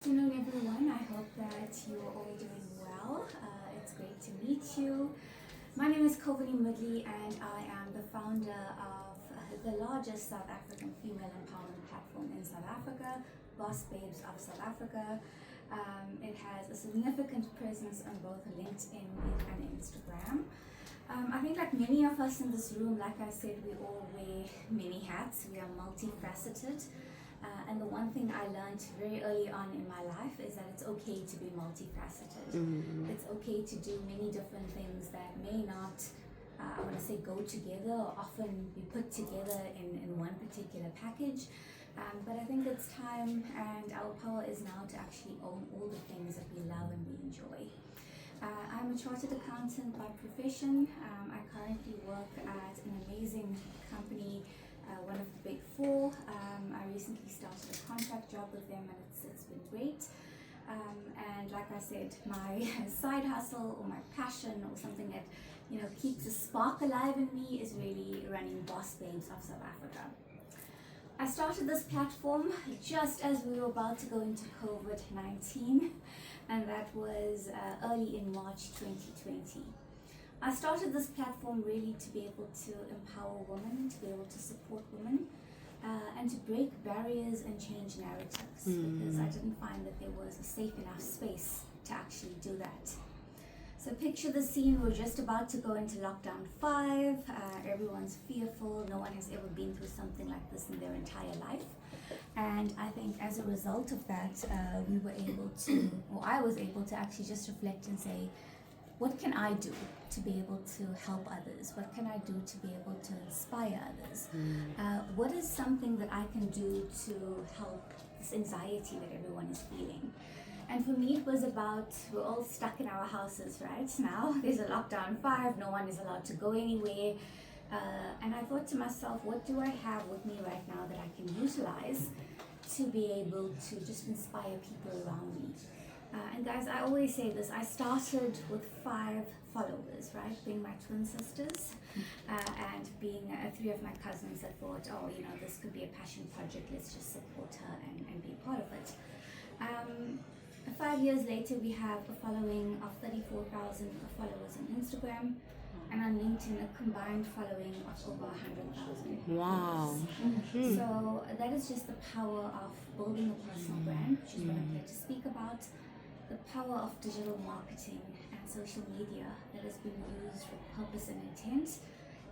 Good afternoon, everyone. I hope that you are all doing well. It's great to meet you. My name is Kovani Mudley, and I am the founder of the largest South African female empowerment platform in South Africa, Boss Babes of South Africa. It has a significant presence on both LinkedIn and Instagram. I think, like many of us in this room, like I said, we all wear many hats. We are multifaceted. And the one thing I learned very early on in my life is that it's okay to be multifaceted. It's okay to do many different things that may not, I want to say, go together or often be put together in one particular package. But I think it's time, and our power is now to actually own all the things that we love and we enjoy. I'm a chartered accountant by profession. I currently work at an amazing company, one of the big four. I recently started a contract job with them, and it's been great. And like I said, my side hustle or my passion or something that keeps a spark alive in me is really running Boss Babes of South Africa. I started this platform just as we were about to go into COVID-19, and that was early in March 2020. I started this platform really to be able to empower women, to be able to support women, and to break barriers and change narratives, because I didn't find that there was a safe enough space to actually do that. So picture the scene, we're just about to go into lockdown 5, everyone's fearful, no one has ever been through something like this in their entire life. And I think as a result of that, I was able to actually just reflect and say, what can I do to be able to help others? What can I do to be able to inspire others? What is something that I can do to help this anxiety that everyone is feeling? And for me, it was about, we're all stuck in our houses right now. There's a lockdown 5, no one is allowed to go anywhere. And I thought to myself, what do I have with me right now that I can utilize to be able to just inspire people around me? And guys, I always say this, I started with 5 followers, right? Being my twin sisters and being 3 of my cousins that thought, this could be a passion project, let's just support her and be part of it. 5 years later, we have a following of 34,000 followers on Instagram, and on LinkedIn, a combined following of over 100,000. Wow. So that is just the power of building a personal brand, which is what I'm here to speak about. The power of digital marketing and social media that has been used with purpose and intent,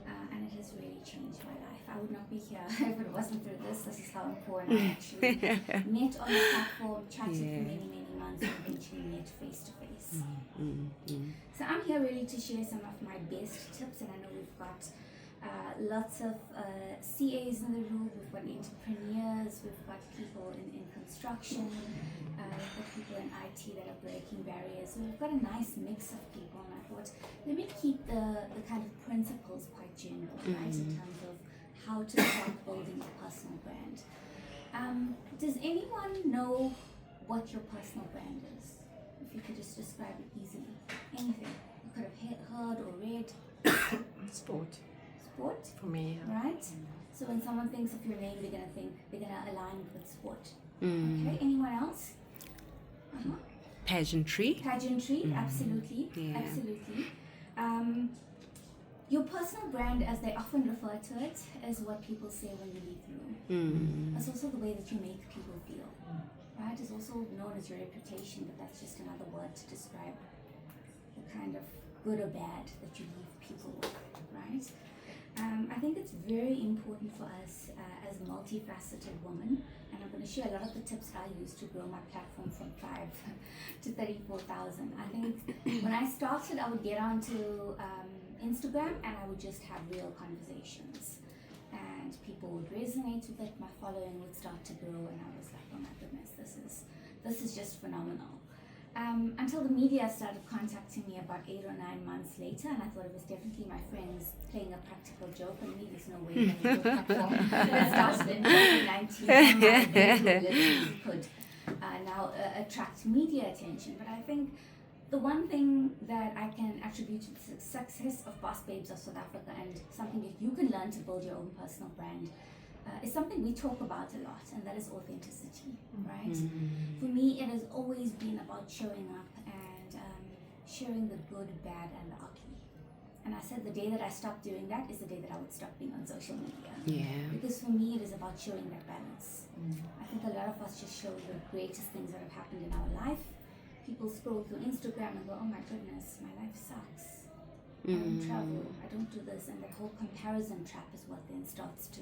and it has really changed my life. I would not be here if it wasn't through this. This is how important I actually met on the platform, chatted for many, many months, and eventually met face to face. So I'm here really to share some of my best tips, and I know we've got lots of CAs in the room, we've got entrepreneurs, we've got people in construction, we've got people in IT that are breaking barriers. So we've got a nice mix of people, and I thought, let me keep the kind of principles quite general, right, in terms of how to start building a personal brand. Does anyone know what your personal brand is? If you could just describe it easily. Anything. You could have heard or read. Sport. Sport? For me. Right? So when someone thinks of your name, they're going to align with sport. Okay, anyone else? Pageantry. Pageantry, absolutely. Yeah. Absolutely. Your personal brand, as they often refer to it, is what people say when you leave the room. It's also the way that you make people feel. Right? It's also known as your reputation, but that's just another word to describe the kind of good or bad that you leave people with, right? I think it's very important for us as multifaceted women, and I'm going to share a lot of the tips that I use to grow my platform from 5 to 34,000. I think when I started, I would get onto Instagram and I would just have real conversations, and people would resonate with it. My following would start to grow, and I was like, oh my goodness, this is just phenomenal. Until the media started contacting me about 8 or 9 months later, and I thought it was definitely my friends playing a practical joke on me. There's no way that a platform that started in 2019 literally could now attract media attention. But I think the one thing that I can attribute to the success of Boss Babes of South Africa, and something that you can learn to build your own personal brand, is something we talk about a lot, and that is authenticity, right? For me, it has always been about showing up and sharing the good, bad, and the ugly. And I said the day that I stopped doing that is the day that I would stop being on social media. Yeah. Because for me, it is about showing that balance. I think a lot of us just show the greatest things that have happened in our life. People scroll through Instagram and go, oh my goodness, my life sucks. I don't travel, I don't do this. And that whole comparison trap is what then starts to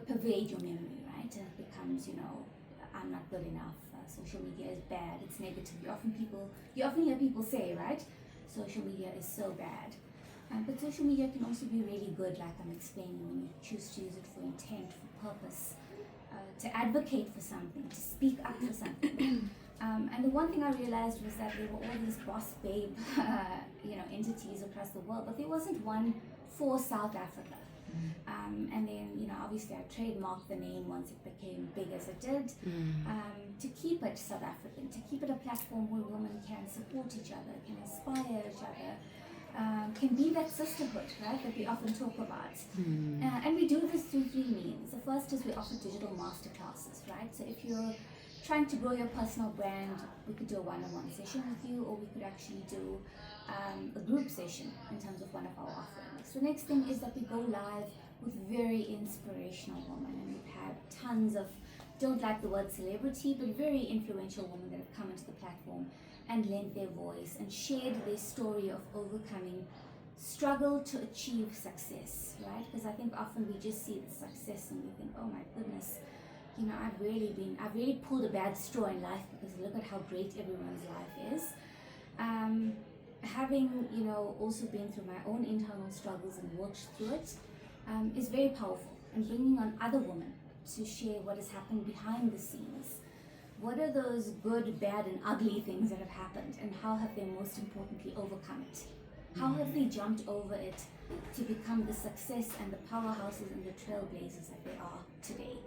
pervade your memory, right? And it becomes, I'm not good enough. Social media is bad, it's negative. You often hear people say, right? Social media is so bad. But social media can also be really good, like I'm explaining, when you choose to use it for intent, for purpose, to advocate for something, to speak up for something. And the one thing I realized was that there were all these boss babe, entities across the world, but there wasn't one for South Africa. And then, obviously I trademarked the name once it became big as it did, to keep it South African, to keep it a platform where women can support each other, can inspire each other, can be that sisterhood, right, that we often talk about. And we do this through three means. The first is we offer digital masterclasses, right? So if you're trying to grow your personal brand, we could do a one-on-one session with you, or we could actually do a group session in terms of one of our offerings. The next thing is that we go live with very inspirational women, and we've had tons of, don't like the word celebrity, but very influential women that have come into the platform and lent their voice and shared their story of overcoming struggle to achieve success, right? Because I think often we just see the success and we think, oh my goodness, I've really pulled a bad straw in life, because look at how great everyone's life is. Having, also been through my own internal struggles and worked through it, is very powerful. And bringing on other women to share what has happened behind the scenes. What are those good, bad, and ugly things that have happened, and how have they most importantly overcome it? How have they jumped over it to become the success and the powerhouses and the trailblazers that they are today?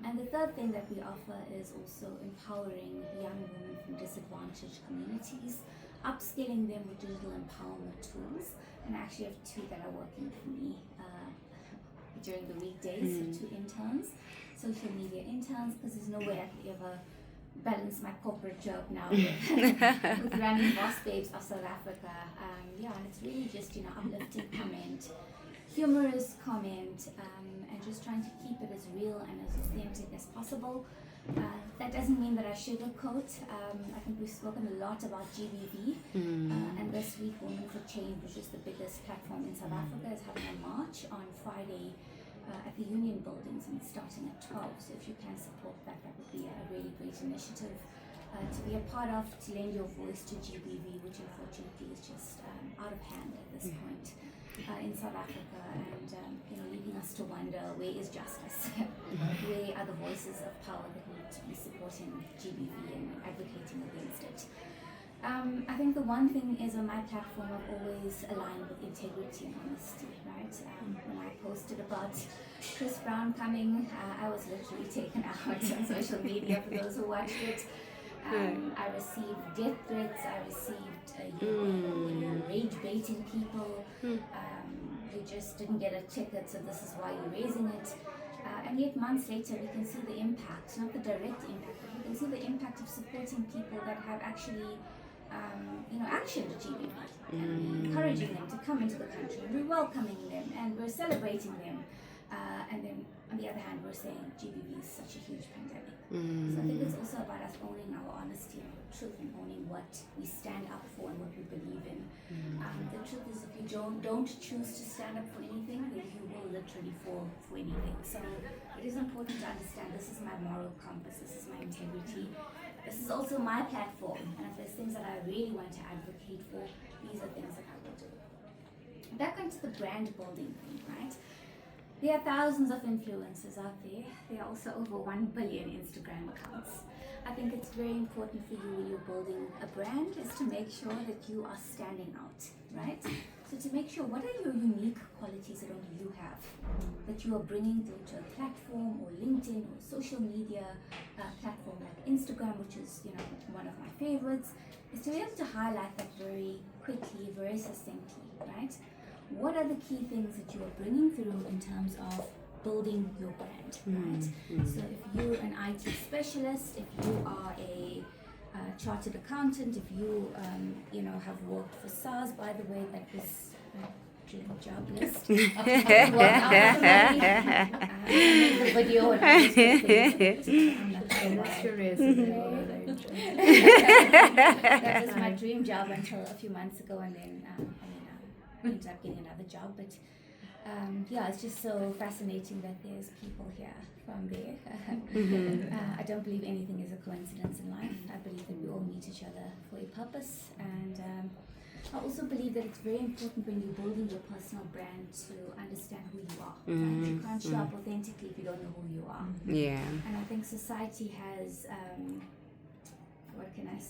And the third thing that we offer is also empowering young women from disadvantaged communities, upskilling them with digital empowerment tools. And I actually have two that are working for me during the weekdays, so 2 interns, social media interns, because there's no way I could ever balance my corporate job now with running Boss Babes of South Africa. And it's really just, uplifting comment, humorous comment, and just trying to keep it as real and as authentic as possible. That doesn't mean that I sugarcoat. I think we've spoken a lot about GBV, and this week Women for Change, which is the biggest platform in South Africa, is having a march on Friday at the Union Buildings, and it's starting at 12. So if you can support that, that would be a really great initiative to be a part of, to lend your voice to GBV, which unfortunately is just out of hand at this point in South Africa, and leading us to wonder, where is justice? Where are the voices of power that need to be supporting GBV and advocating against it? I think the one thing is, on my platform, I've always aligned with integrity and honesty, right? When I posted about Chris Brown coming, I was literally taken out on social media for those who watched it. I received death threats, I received rage baiting people who just didn't get a ticket, so this is why you're raising it. And yet months later we can see the impact, not the direct impact, but we can see the impact of supporting people that have actually actioned GBV, and we're encouraging them to come into the country, and we're welcoming them, and we're celebrating them. And then on the other hand, we're saying GBV is such a huge pandemic. So I think it's also about us owning our honesty and our truth, and owning what we stand up for and what we believe in. The truth is, if you don't choose to stand up for anything, then you will literally fall for anything. So it is important to understand, this is my moral compass, this is my integrity. This is also my platform, and if there's things that I really want to advocate for, these are things that I will do. Back onto the brand building thing, right? There are thousands of influencers out there. There are also over 1 billion Instagram accounts. I think it's very important for you when you're building a brand is to make sure that you are standing out, right? So to make sure, what are your unique qualities that only you have, that you are bringing to a platform, or LinkedIn, or social media platform like Instagram, which is one of my favorites, is to be able to highlight that very quickly, very succinctly, right? What are the key things that you are bringing through in terms of building your brand, right? So if you're an IT specialist, if you are a chartered accountant, if you have worked for SARS, by the way, that was a dream job list. Worked out for me. I made the video and I just put things. I'm not sure why. That was my dream job until a few months ago, and then I ended up getting another job. But it's just so fascinating that there's people here from there. I don't believe anything is a coincidence in life. I believe that we all meet each other for a purpose, and I also believe that it's very important when you're building your personal brand to understand who you are. Right? You can't show up authentically if you don't know who you are. Yeah. And I think society has,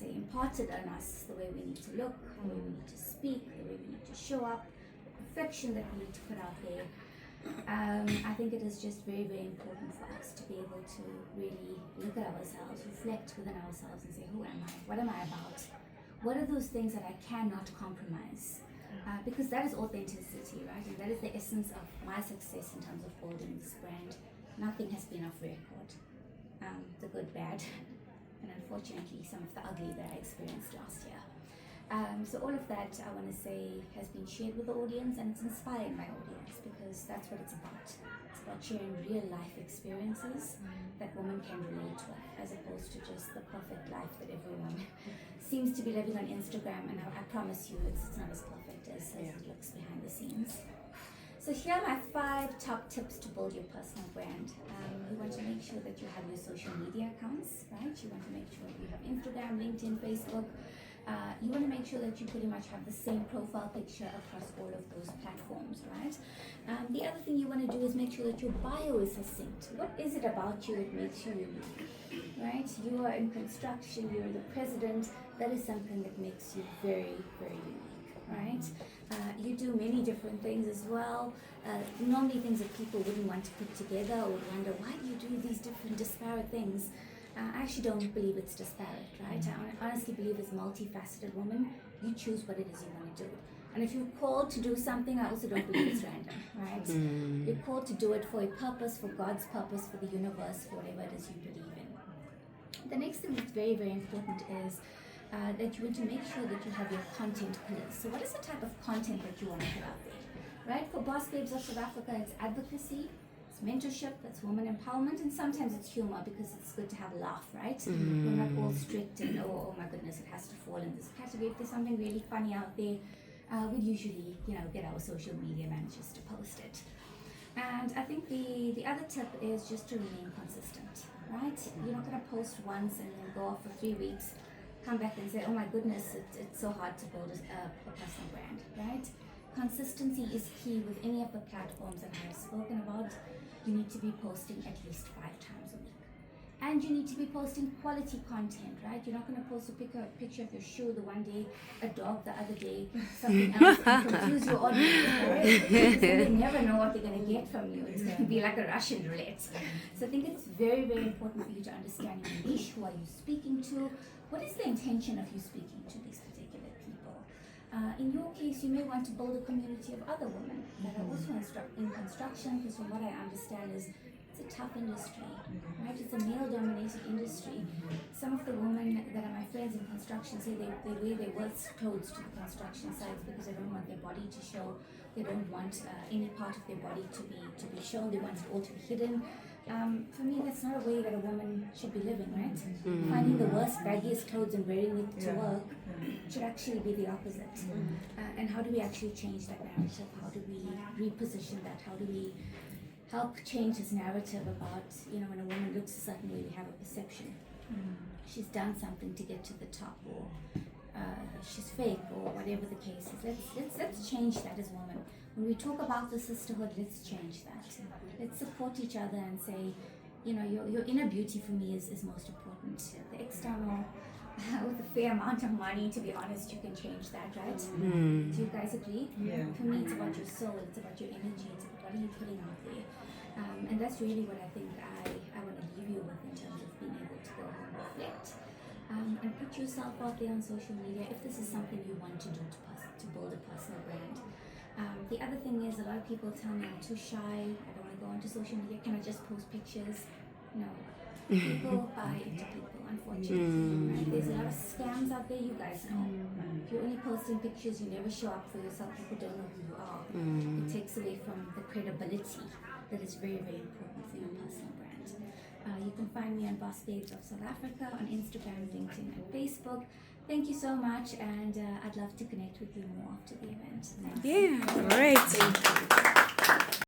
imparted on us the way we need to look, the way we need to speak, the way we need to show up, perfection that we need to put out there. I think it is just very, very important for us to be able to really look at ourselves, reflect within ourselves and say, who am I? What am I about? What are those things that I cannot compromise? Because that is authenticity, right? And that is the essence of my success in terms of building this brand. Nothing has been off record. The good, bad, and unfortunately some of the ugly that I experienced last year. So all of that, I want to say, has been shared with the audience, and it's inspired my audience, because that's what it's about. It's about sharing real life experiences that women can relate with, as opposed to just the perfect life that everyone seems to be living on Instagram. And I promise you, it's not as perfect as it looks behind the scenes. So here are my 5 top tips to build your personal brand. You want to make sure that you have your social media accounts, right? You want to make sure you have Instagram, LinkedIn, Facebook. You want to make sure that you pretty much have the same profile picture across all of those platforms, right? The other thing you want to do is make sure that your bio is succinct. What is it about you that makes you unique, right? You are in construction, you're the president. That is something that makes you very, very unique, right? You do many different things as well. Normally things that people wouldn't want to put together, or would wonder, why do you do these different disparate things? I actually don't believe it's disparate, right? I honestly believe as a multifaceted woman, you choose what it is you want to do. And if you're called to do something, I also don't believe it's random, right? You're called to do it for a purpose, for God's purpose, for the universe, for whatever it is you believe in. The next thing that's very, very important is that you want to make sure that you have your content pillars. So what is the type of content that you want to put out there, right? For Boss Babes of South Africa, it's advocacy, it's mentorship, it's woman empowerment, and sometimes it's humor, because it's good to have a laugh, right? We're not all strict and, oh my goodness, it has to fall in this category. If there's something really funny out there, we'd usually, get our social media managers to post it. And I think the other tip is just to remain consistent, right? You're not going to post once and then go off for 3 weeks, come back and say, oh my goodness, it's so hard to build a personal brand, right? Consistency is key with any of the platforms that I've spoken about. You need to be posting at least 5 times a week. And you need to be posting quality content, right? You're not going to post a picture of your shoe the one day, a dog the other day, something else, and confuse your audience, right? Because they never know what they're going to get from you. It's going to be like a Russian roulette. So I think it's very, very important for you to understand your niche. Who are you speaking to? What is the intention of you speaking to these particular people? In your case, you may want to build a community of other women that are also in construction, because from what I understand is it's a tough industry, right? It's a male-dominated industry. Some of the women that are my friends in construction say they wear their work clothes to the construction sites because they don't want their body to show. They don't want any part of their body to be shown. They want it all to be hidden. For me, that's not a way that a woman should be living, right? Finding the worst, baggiest clothes and wearing it to work should actually be the opposite. And how do we actually change that narrative? How do we reposition that? How do we help change this narrative about, when a woman looks a certain way, we have a perception. She's done something to get to the top, or she's fake, or whatever the case is. Let's change that as women. When we talk about the sisterhood, let's change that. Let's support each other and say, your inner beauty for me is most important. The external, with a fair amount of money, to be honest, you can change that, right? Do you guys agree? Yeah. For me, it's about your soul, it's about your energy, it's about what are you putting out there. And that's really what I think I want to leave you with in terms of being able to go home and reflect. And put yourself out there on social media if this is something you want to do to build a personal brand. The other thing is, a lot of people tell me I'm too shy, I don't want to go go onto social media, can I just post pictures? No. People buy into people, unfortunately. Right? There's a lot of scams out there, you guys know. If you're only posting pictures, you never show up for yourself, people don't know who you are. It takes away from the credibility that is very, very important for your personal brand. You can find me on Boss Babes of South Africa on Instagram, LinkedIn, and Facebook. Thank you so much, and I'd love to connect with you more after the event. Thanks. Yeah, all right.